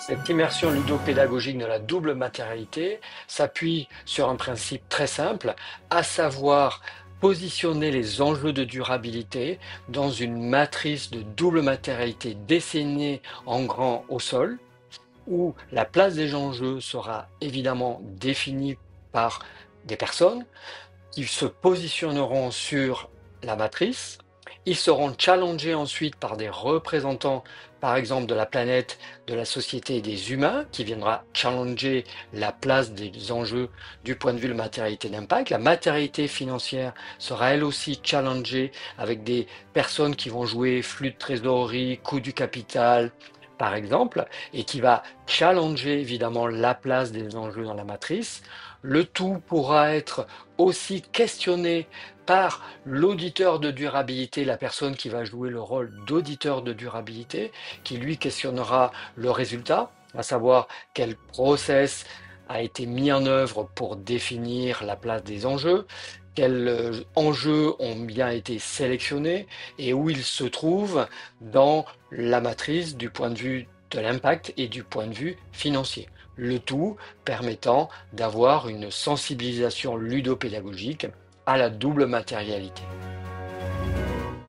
Cette immersion ludopédagogique de la double matérialité s'appuie sur un principe très simple, à savoir positionner les enjeux de durabilité dans une matrice de double matérialité dessinée en grand au sol, où la place des enjeux sera évidemment définie par des personnes qui se positionneront sur la matrice. Ils seront challengés ensuite par des représentants, par exemple de la planète, de la société et des humains, qui viendra challenger la place des enjeux du point de vue de matérialité d'impact. La matérialité financière sera elle aussi challengée avec des personnes qui vont jouer flux de trésorerie, coût du capital, par exemple, et qui va challenger évidemment la place des enjeux dans la matrice. Le tout pourra être aussi questionné par l'auditeur de durabilité, la personne qui va jouer le rôle d'auditeur de durabilité, qui lui questionnera le résultat, à savoir quel process a été mis en œuvre pour définir la place des enjeux, quels enjeux ont bien été sélectionnés et où ils se trouvent dans la matrice du point de vue de l'impact et du point de vue financier. Le tout permettant d'avoir une sensibilisation ludopédagogique à la double matérialité.